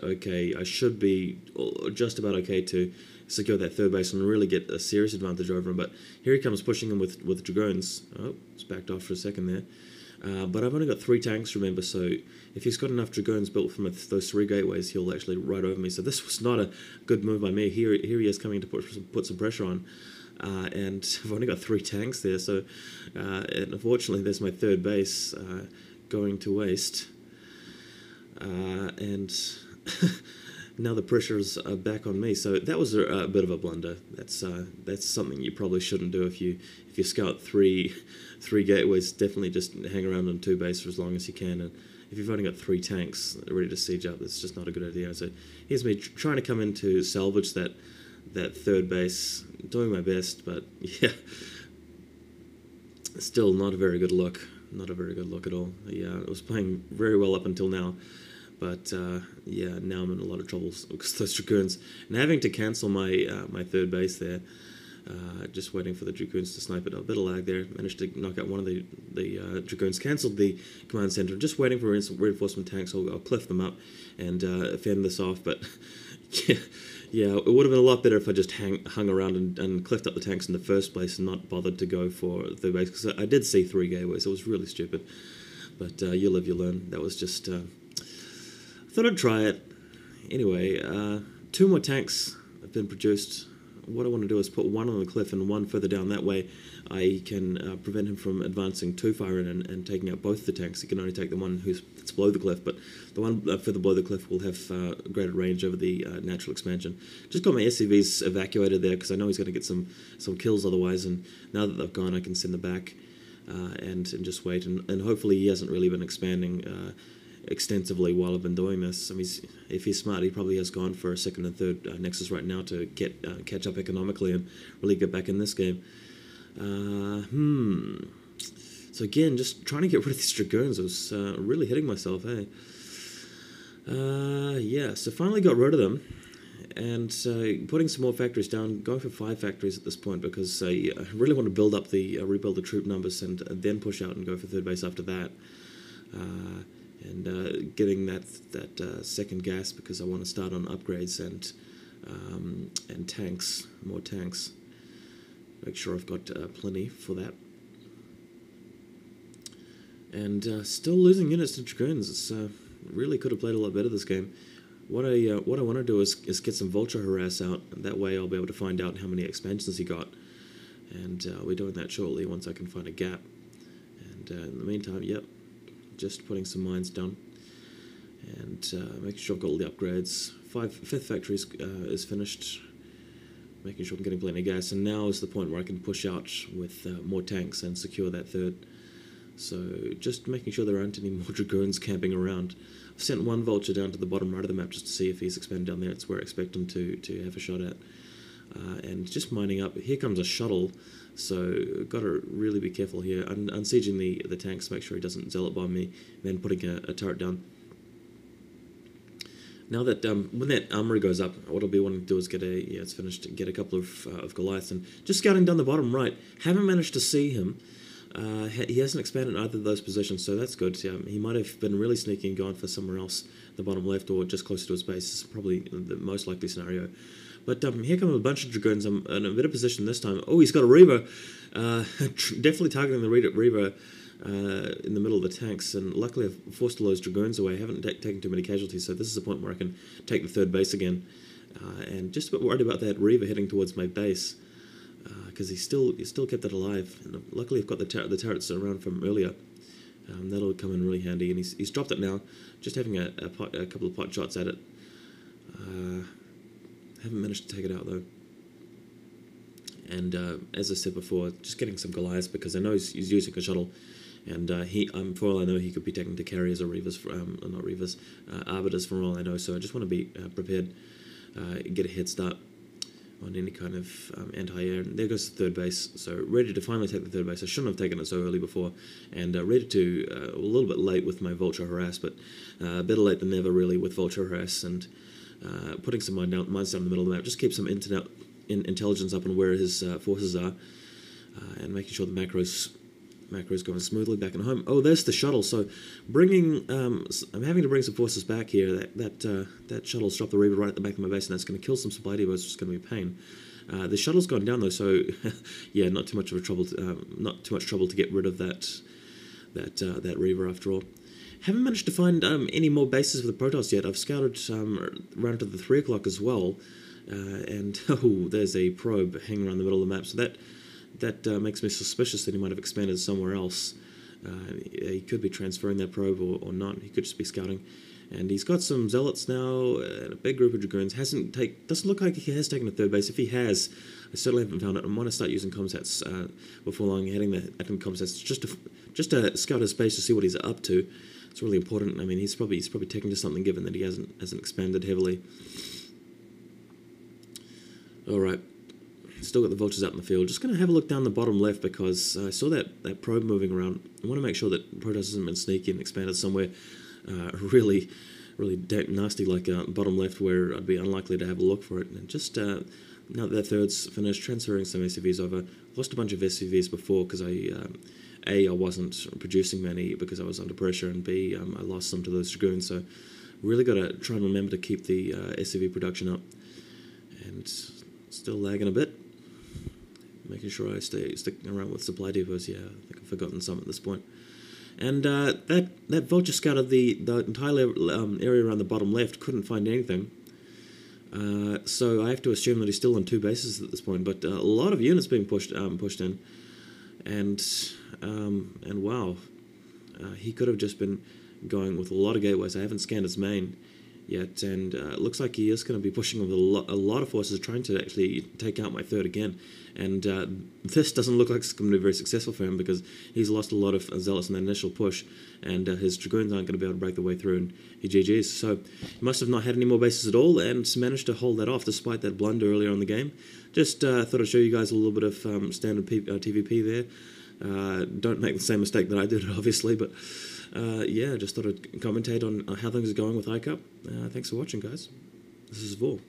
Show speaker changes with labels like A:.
A: okay. I should be just about okay to secure that third base and really get a serious advantage over him. But here he comes pushing him with dragoons. Oh, it's backed off for a second there. But I've only got 3 tanks, remember, so if he's got enough dragoons built from those 3 gateways, he'll actually ride over me. So this was not a good move by me. Here he is coming to put some pressure on. And I've only got 3 tanks there, so and unfortunately there's my third base going to waste. And now the pressures are back on me, so that was a bit of a blunder. That's something you probably shouldn't do if you scout three gateways. Definitely just hang around on 2 bases for as long as you can. And if you've only got 3 tanks ready to siege up, that's just not a good idea. So here's me trying to come in to salvage that third base, doing my best, but yeah, still not a very good look. Not a very good look at all. Yeah, it was playing very well up until now. But yeah, now I'm in a lot of trouble because those dragoons, and having to cancel my my third base there, just waiting for the dragoons to snipe it. A bit of lag there. Managed to knock out one of the dragoons, cancelled the command center. Just waiting for reinforcement tanks. I'll cliff them up and fend this off. But yeah, it would have been a lot better if I just hung around and cliffed up the tanks in the first place and not bothered to go for the base, because I did see 3 gateways. It was really stupid. But you live, you learn. That was just. I thought I'd try it. Anyway, 2 more tanks have been produced. What I want to do is put one on the cliff and one further down. That way I can prevent him from advancing too far in and taking out both the tanks. He can only take the one that's below the cliff, but the one further below the cliff will have greater range over the natural expansion. Just got my SCVs evacuated there because I know he's going to get some kills otherwise, and now that they've gone I can send them back and just wait. And hopefully he hasn't really been expanding extensively while I've been doing this. I mean, if he's smart, he probably has gone for a 2nd and 3rd Nexus right now to get catch up economically and really get back in this game. So again, just trying to get rid of these dragoons. I was really hitting myself, hey? Yeah, so finally got rid of them, and putting some more factories down, going for 5 factories at this point, because I really want to build up rebuild the troop numbers and then push out and go for third base after that. And getting that 2nd gas, because I want to start on upgrades and tanks, more tanks. Make sure I've got plenty for that. And still losing units to dragoons. It's really could have played a lot better this game. What I want to do is get some vulture harass out, and that way I'll be able to find out how many expansions he got. And I'll be doing that shortly once I can find a gap. And in the meantime, yep. Just putting some mines down and making sure I've got all the upgrades. 5th factory is finished, making sure I'm getting plenty of gas, and now is the point where I can push out with more tanks and secure that 3rd. So just making sure there aren't any more dragoons camping around. I've sent 1 vulture down to the bottom right of the map just to see if he's expanded down there. It's where I expect him to have a shot at. And just mining up. Here comes a shuttle, so got to really be careful here. Unsieging the tanks, make sure he doesn't zealot bomb me, then putting a turret down. Now that when that armory goes up, what I'll be wanting to do is it's finished, get a couple of Goliaths, and just scouting down the bottom right. Haven't managed to see him. He hasn't expanded in either of those positions, so that's good. He might have been really sneaky and gone for somewhere else, the bottom left or just closer to his base. This is probably the most likely scenario. But here come a bunch of dragoons. I'm in a better position this time. Oh, he's got a reaver. Definitely targeting the reaver in the middle of the tanks. And luckily I've forced all those dragoons away. I haven't taken too many casualties, so this is the point where I can take the 3rd base again. And just a bit worried about that reaver heading towards my base, because he still kept it alive. And luckily I've got the turrets around from earlier. That'll come in really handy. And he's dropped it now. Just having a couple of pot shots at it. Haven't managed to take it out though. And as I said before, just getting some Goliaths, because I know he's using a shuttle, and for all I know, he could be taken to carriers or reavers, not reavers, arbiters for all I know. So I just want to be prepared, get a head start on any kind of anti-air. And there goes the 3rd base. So ready to finally take the 3rd base. I shouldn't have taken it so early before, and ready to a little bit late with my vulture harass, but better late than never really with vulture harass. And putting some mines down in the middle of the map, just keep some intelligence up on where his forces are, and making sure the macros Macro's going smoothly back and home. Oh, there's the shuttle. So I'm having to bring some forces back here. That shuttle's dropped the reaver right at the back of my base, and that's going to kill some supply depots, which is going to be a pain. The shuttle's gone down though, so yeah, not too much trouble to get rid of that reaver after all. Haven't managed to find any more bases for the protoss yet. I've scouted around to the 3 o'clock as well, and oh, there's a probe hanging around the middle of the map. So that makes me suspicious that he might have expanded somewhere else. He could be transferring that probe or not. He could just be scouting. And he's got some zealots now, and a big group of dragoons. Doesn't look like he has taken a third base. If he has, I certainly haven't found it. I want to start using comsats before long, heading the comsats just to scout his base to see what he's up to. It's really important. I mean, he's probably taken to something, given that he hasn't expanded heavily. All right. Still got the vultures out in the field. Just going to have a look down the bottom left, because I saw that probe moving around. I want to make sure that protoss hasn't been sneaky and expanded somewhere really nasty, like bottom left, where I'd be unlikely to have a look for it. And just now that that third's finished, transferring some SCVs over. Lost a bunch of SCVs before because I wasn't producing many because I was under pressure, and B, I lost some to those dragoons. So really got to try and remember to keep the SCV production up. And still lagging a bit. Making sure I sticking around with supply depots. Yeah, I think I've forgotten some at this point. And that vulture scouted the entire area around the bottom left, couldn't find anything. So I have to assume that he's still on 2 bases at this point. But a lot of units being pushed in, and wow, he could have just been going with a lot of gateways. I haven't scanned his main yet, and it looks like he is going to be pushing with a lot of forces, trying to actually take out my third again. And this doesn't look like it's going to be very successful for him, because he's lost a lot of zealots in the initial push, and his dragoons aren't going to be able to break their way through, and he GG's. So he must have not had any more bases at all, and managed to hold that off despite that blunder earlier in the game. Just thought I'd show you guys a little bit of standard TvP there. Don't make the same mistake that I did, obviously, but yeah, just thought I'd commentate on how things are going with Iccup. Thanks for watching, guys. This is Vaul.